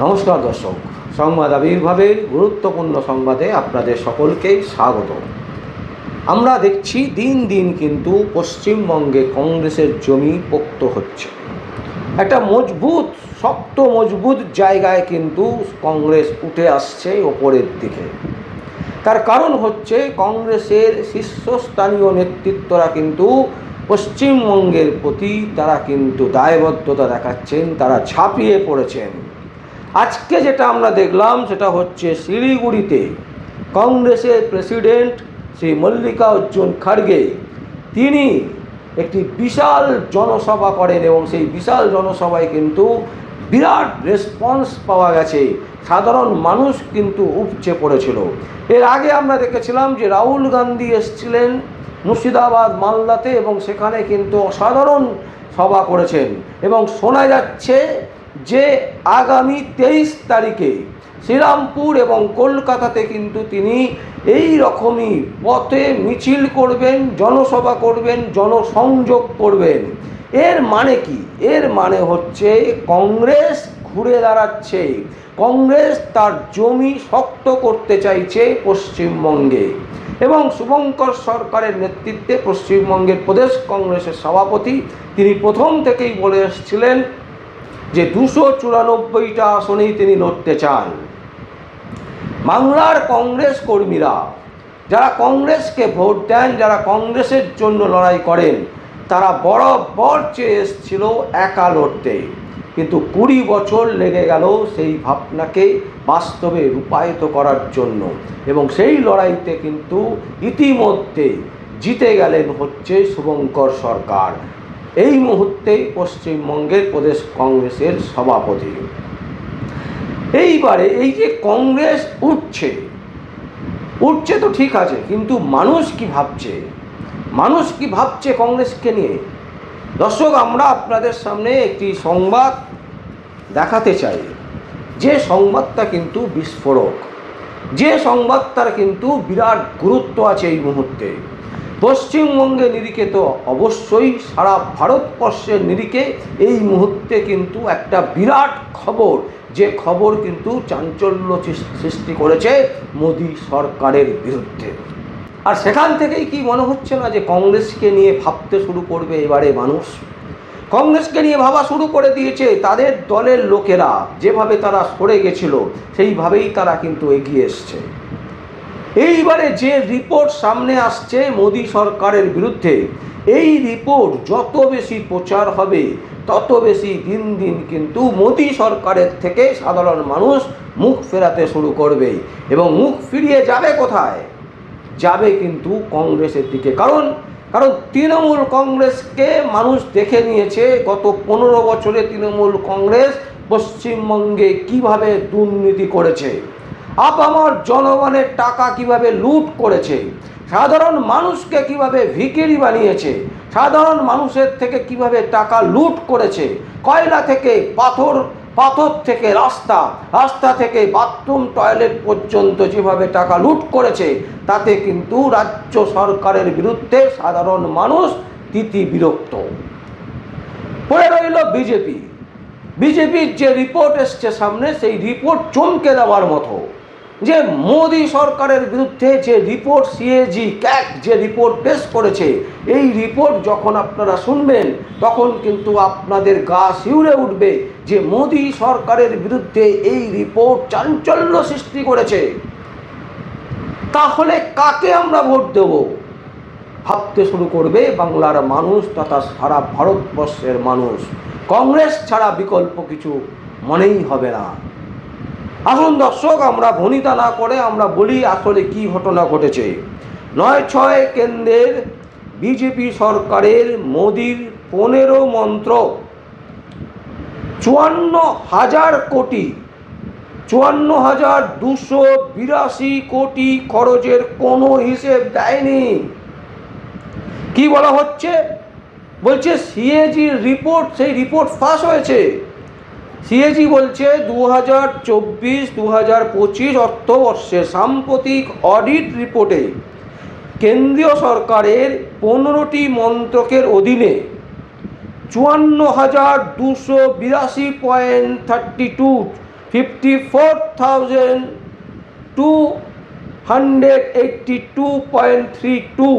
নমস্কার দর্শক, সংবাদ আবির্ভাবের গুরুত্বপূর্ণ সংবাদে আপনাদের সকলকেই স্বাগত। আমরা দেখছি দিন দিন কিন্তু পশ্চিমবঙ্গে কংগ্রেসের জমি পোক্ত হচ্ছে। একটা শক্ত মজবুত জায়গায় কিন্তু কংগ্রেস উঠে আসছে ওপরের দিকে। তার কারণ হচ্ছে কংগ্রেসের শীর্ষস্থানীয় নেতৃত্বরা কিন্তু পশ্চিমবঙ্গের প্রতি তারা কিন্তু দায়বদ্ধতা দেখাচ্ছেন, তারা ঝাঁপিয়ে পড়েছেন। আজকে যেটা আমরা দেখলাম সেটা হচ্ছে শিলিগুড়িতে কংগ্রেসের প্রেসিডেন্ট শ্রী মল্লিকার্জুন খাড়গে তিনি একটি বিশাল জনসভা করেন এবং সেই বিশাল জনসভায় কিন্তু বিরাট রেসপন্স পাওয়া গেছে। সাধারণ মানুষ কিন্তু উপচে পড়েছিল। এর আগে আমরা দেখেছিলাম যে রাহুল গান্ধী এসেছিলেন মুর্শিদাবাদ মালদাতে এবং সেখানে কিন্তু অসাধারণ সভা করেছেন এবং শোনা যাচ্ছে যে আগামী 23 তারিখে শ্রীরামপুর এবং কলকাতাতে কিন্তু তিনি এই রকমই পথে মিছিল করবেন, জনসভা করবেন, জনসংযোগ করবেন। এর মানে কি? এর মানে হচ্ছে কংগ্রেস ঘুরে দাঁড়াচ্ছে, কংগ্রেস তার জমি শক্ত করতে চাইছে পশ্চিমবঙ্গে। এবং শুভঙ্কর সরকারের নেতৃত্বে পশ্চিমবঙ্গের প্রদেশ কংগ্রেসের সভাপতি তিনি প্রথম থেকেই বলে এসেছিলেন যে 294টা আসনেই তিনি লড়তে চান। বাংলার কংগ্রেস কর্মীরা যারা কংগ্রেসকে ভোট দেন, যারা কংগ্রেসের জন্য লড়াই করেন, তারা বরাবর চেয়ে এসেছিল একা লড়তে, কিন্তু 20 বছর লেগে গেল সেই ভাবনাকে বাস্তবে রূপায়িত করার জন্য। এবং সেই লড়াইতে কিন্তু ইতিমধ্যে জিতে গেলেন হচ্ছে শুভঙ্কর সরকার, এই মুহূর্তে পশ্চিমবঙ্গের প্রদেশ কংগ্রেসের সভাপতি। এইবারে এই যে কংগ্রেস উঠছে তো ঠিক আছে, কিন্তু মানুষ কি ভাবছে কংগ্রেসকে নিয়ে? দর্শক, আমরা আপনাদের সামনে একটি সংবাদ দেখাতে চাই, যে সংবাদটা কিন্তু বিস্ফোরক, যে সংবাদটার কিন্তু বিরাট গুরুত্ব আছে এই মুহূর্তে। পশ্চিমবঙ্গের নিরিখে তো অবশ্যই, সারা ভারতবর্ষের নিরিখে এই মুহূর্তে কিন্তু একটা বিরাট খবর, যে খবর কিন্তু চাঞ্চল্য সৃষ্টি করেছে মোদী সরকারের বিরুদ্ধে। আর সেখান থেকেই কি মনে হচ্ছে না যে কংগ্রেসকে নিয়ে ভাবতে শুরু করবে এবারে মানুষ? কংগ্রেসকে নিয়ে ভাবা শুরু করে দিয়েছে। তাদের দলের লোকেরা যেভাবে তারা সরে গেছিল সেইভাবেই তারা কিন্তু এগিয়ে এসছে। এইবারে যে রিপোর্ট সামনে আসছে মোদী সরকারের বিরুদ্ধে, এই রিপোর্ট যত বেশি প্রচার হবে তত বেশি দিন দিন কিন্তু মোদী সরকারের থেকে সাধারণ মানুষ মুখ ফেরাতে শুরু করবে। এবং মুখ ফিরিয়ে যাবে কোথায়? যাবে কিন্তু কংগ্রেসের দিকে। কারণ তৃণমূল কংগ্রেসকে মানুষ দেখে নিয়েছে। গত 15 বছরে তৃণমূল কংগ্রেস পশ্চিমবঙ্গে কিভাবে দুর্নীতি করেছে, আপামর জনগণের টাকা কিভাবে লুট করেছে, সাধারণ মানুষকে কিভাবে ভিখিরি বানিয়েছে, সাধারণ মানুষের থেকে কিভাবে টাকা লুট করেছে, কয়লা থেকে পাথর থেকে রাস্তা থেকে বাথরুম টয়লেট পর্যন্ত যেভাবে টাকা লুট করেছে, তাতে কিন্তু রাজ্য সরকারের বিরুদ্ধে সাধারণ মানুষ বিরক্ত পড়ে রইল। বিজেপির যে রিপোর্ট এসছে সামনে, সেই রিপোর্ট চমকে দেওয়ার মতো। যে মোদী সরকারের বিরুদ্ধে যে রিপোর্ট সিএজি ক্যাগ যে রিপোর্ট পেশ করেছে, এই রিপোর্ট যখন আপনারা শুনবেন তখন কিন্তু আপনাদের গা শিউরে উঠবে যে মোদী সরকারের বিরুদ্ধে এই রিপোর্ট চাঞ্চল্য সৃষ্টি করেছে। তাহলে কাকে আমরা ভোট দেব? ভাবতে শুরু করবে বাংলার মানুষ তথা সারা ভারতবর্ষের মানুষ। কংগ্রেস ছাড়া বিকল্প কিছু মনেই হবে না। আসুন দর্শক, আমরা ভনিতা না করে আমরা বলি আসলে কি ঘটনা ঘটেছে। 9-6 কেন্দ্রের বিজেপি সরকারের মোদির 15 মন্ত্র 54,282 কোটি খরচের কোনো হিসেব দেয়নি। কি বলা হচ্ছে? বলছে সিএজির রিপোর্ট, সেই রিপোর্ট ফাঁস হয়েছে। সিএজি বলছে 2024-2025 অর্থবর্ষের সাম্প্রতিক অডিট রিপোর্টে কেন্দ্রীয় সরকারের 15টি মন্ত্রকের অধীনে 54,282.32 54,282.32,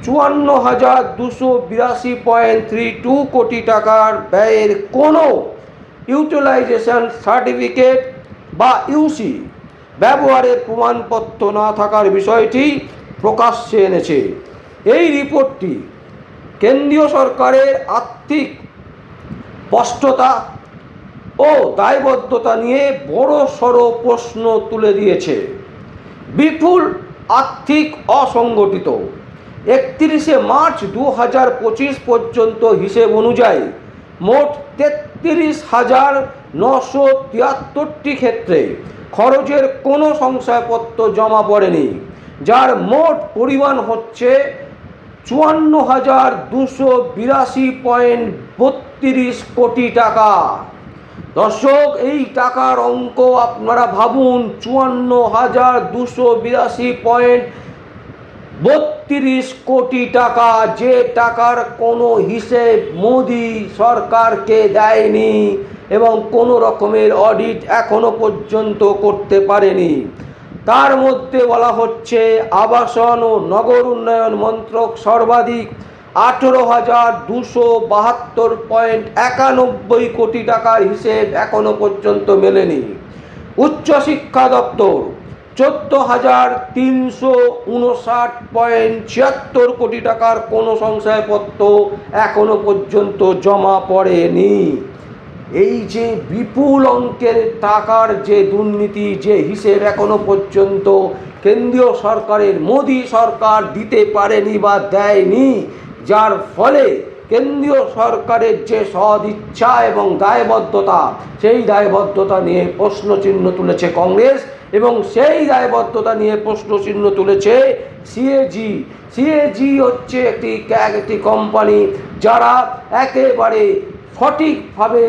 54,282.32 কোটি টাকার ব্যয়ের কোনো ইউটিলাইজেশন সার্টিফিকেট বা ইউসি ব্যবহারের প্রমাণপত্র না থাকার বিষয়টি প্রকাশ্যে এনেছে। এই রিপোর্টটি কেন্দ্রীয় সরকারের আর্থিক স্পষ্টতা ও দায়বদ্ধতা নিয়ে বড়সড় প্রশ্ন তুলে দিয়েছে। বিপুল আর্থিক অসংগঠিত 31শে মার্চ 2025 পর্যন্ত হিসেব অনুযায়ী মোট 33,973টি ক্ষেত্রে খরচের কোনো শংসাপত্র জমা পড়েনি, যার মোট পরিমাণ হচ্ছে 54,282.32 কোটি টাকা। দর্শক, এই টাকার অঙ্ক আপনারা ভাবুন, 54,282.32 কোটি টাকা, যে টাকার কোনো হিসেব মোদি সরকারকে দেয়নি এবং কোনো রকমের অডিট এখনো পর্যন্ত করতে পারেনি। তার মধ্যে বলা হচ্ছে আবাসন ও নগর উন্নয়ন মন্ত্রক সর্বাধিক 18,272.91 কোটি টাকার হিসেব এখনো পর্যন্ত মেলেনি। উচ্চশিক্ষা দপ্তর 14,359.76 কোটি টাকার কোনো শংসাপত্র এখনো পর্যন্ত জমা পড়েনি। এই যে বিপুল অঙ্কের টাকার যে দুর্নীতি, যে হিসেব এখনো পর্যন্ত কেন্দ্রীয় সরকারের মোদি সরকার দিতে পারেনি বা দেয়নি, যার ফলে কেন্দ্রীয় সরকারের যে সদিচ্ছা এবং দায়বদ্ধতা, সেই দায়বদ্ধতা নিয়ে প্রশ্নচিহ্ন তুলেছে কংগ্রেস এবং সেই দায়বদ্ধতা নিয়ে প্রশ্নচিহ্ন তুলেছে সিএজি। সিএজি হচ্ছে একটি কোম্পানি যারা একেবারে সঠিকভাবে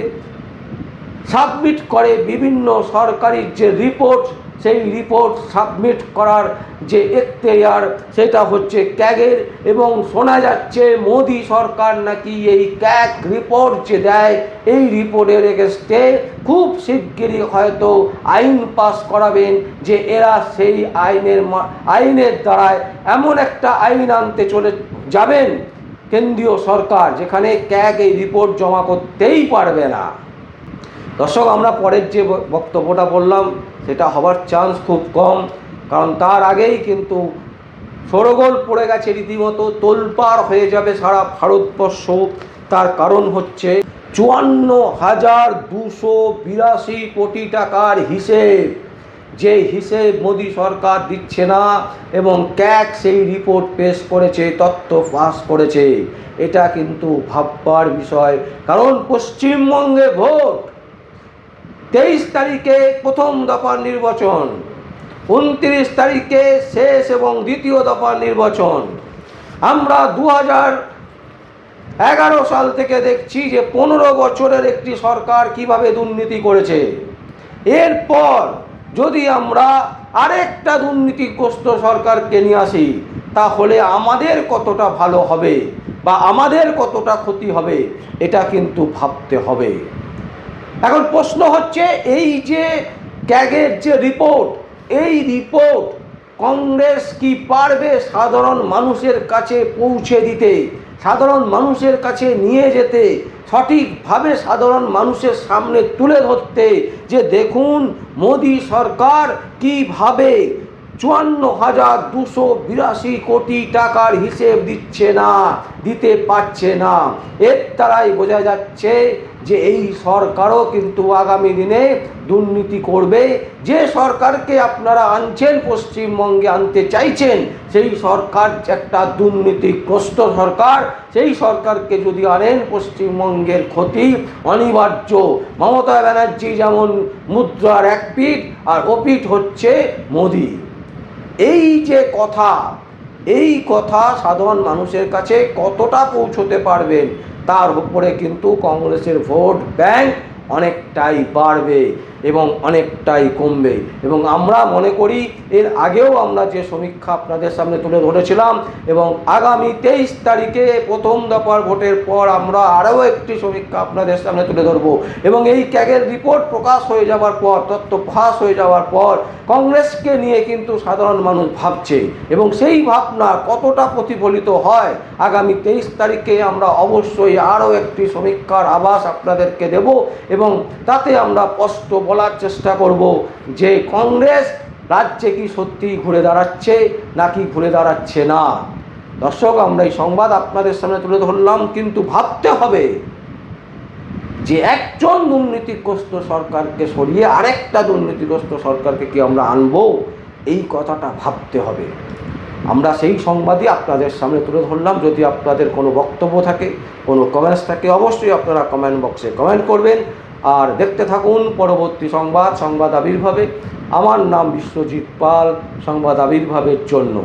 সাবমিট করে বিভিন্ন সরকারি যে রিপোর্ট, সেই রিপোর্ট সাবমিট করার যে এখতিয়ার সেটা হচ্ছে ক্যাগের। এবং শোনা যাচ্ছে মোদি সরকার নাকি এই ক্যাগ রিপোর্ট যে দেয়, এই রিপোর্টের এগেনস্টে খুব শিগগিরই হয়তো আইন পাস করাবেন, যে এরা সেই আইনের দ্বারায় এমন একটা আইন আনতে চলে যাবেন কেন্দ্রীয় সরকার, যেখানে ক্যাগ এই রিপোর্ট জমা করতেই পারবে না। দর্শক, আমরা পরের যে বক্তব্যটা বললাম সেটা হবার চান্স খুব কম, কারণ তার আগেই কিন্তু শোরগোল পড়ে গেছে, রীতিমতো তোলপাড় হয়ে যাবে সারা ভারতবর্ষ। তার কারণ হচ্ছে 54,282 কোটি টাকার হিসেব, যে হিসেব মোদি সরকার দিচ্ছে না এবং ক্যাগ সেই রিপোর্ট পেশ করেছে, তথ্য ফাঁস করেছে। এটা কিন্তু ভাববার বিষয়, কারণ পশ্চিমবঙ্গে ভোট 23 তারিখে প্রথম দফার নির্বাচন, 29 তারিখে শেষ এবং দ্বিতীয় দফার নির্বাচন। আমরা 2011 সাল থেকে দেখছি যে 15 বছরের একটি সরকার কিভাবে দুর্নীতি করেছে। এরপর যদি আমরা আরেকটা দুর্নীতিগ্রস্ত সরকারকে নিয়ে আসি, তাহলে আমাদের কতটা ভালো হবে বা আমাদের কতটা ক্ষতি হবে, এটা কিন্তু ভাবতে হবে। এখন প্রশ্ন হচ্ছে, এই যে ক্যাগের যে রিপোর্ট, এই রিপোর্ট কংগ্রেস কি পারবে সাধারণ মানুষের কাছে পৌঁছে দিতে, সাধারণ মানুষের কাছে নিয়ে যেতে, সঠিকভাবে সাধারণ মানুষের সামনে তুলে ধরতে, যে দেখুন মোদি সরকার কিভাবে 54,282 কোটি টাকার হিসেব দিতে পারছে না। এর দ্বারাই বোঝা যাচ্ছে যে এই সরকারও কিন্তু আগামী দিনে দুর্নীতি করবে। যে সরকারকে আপনারা আনছেন, পশ্চিমবঙ্গে আনতে চাইছেন, সেই সরকার একটা দুর্নীতিগ্রস্ত সরকার। সেই সরকারকে যদি আনেন, পশ্চিমবঙ্গের ক্ষতি অনিবার্য। মমতা ব্যানার্জি যেমন মুদ্রার এক পিঠ, আর ওপিঠ হচ্ছে মোদি। এই যে কথা, এই কথা সাধারণ মানুষের কাছে কতটা পৌঁছতে পারবেন, তার উপরে কিন্তু কংগ্রেসের ভোট ব্যাংক অনেকটাই বাড়বে। এবং অনেকটাই কমবে। এবং আমরা মনে করি এর আগেও আমরা যে সমীক্ষা আপনাদের সামনে তুলে ধরেছিলাম এবং আগামী 23 তারিখে প্রথম দফার ভোটের পর আমরা আরও একটি সমীক্ষা আপনাদের সামনে তুলে ধরব। এবং এই ক্যাগের রিপোর্ট প্রকাশ হয়ে যাওয়ার পর, তথ্য ফাঁস হয়ে যাওয়ার পর কংগ্রেসকে নিয়ে কিন্তু সাধারণ মানুষ ভাবছে এবং সেই ভাবনা কতটা প্রতিফলিত হয় আগামী 23 তারিখে আমরা অবশ্যই আরও একটি সমীক্ষার আভাস আপনাদেরকে দেব এবং তাতে আমরা স্পষ্ট বলার চেষ্টা করব যে কংগ্রেস রাজ্যে কি সত্যি ঘুরে দাঁড়াচ্ছে নাকি ঘুরে দাঁড়াচ্ছে না। দর্শক, আমরা এই সংবাদ আপনাদের সামনে তুলে ধরলাম, কিন্তু ভাবতে হবে যে একজন দুর্নীতিগ্রস্ত সরকারকে সরিয়ে আরেকটা দুর্নীতিগ্রস্ত সরকারকে কি আমরা আনবো, এই কথাটা ভাবতে হবে। আমরা সেই সংবাদই আপনাদের সামনে তুলে ধরলাম। যদি আপনাদের কোনো বক্তব্য থাকে, কোনো কমেন্টস থাকে, অবশ্যই আপনারা কমেন্ট বক্সে কমেন্ট করবেন। আর দেখতে থাকুন পরবর্তী সংবাদ আবির্ভাবে। আমার নাম বিশ্বজিৎ পাল, সংবাদ আবির্ভাবের জন্য।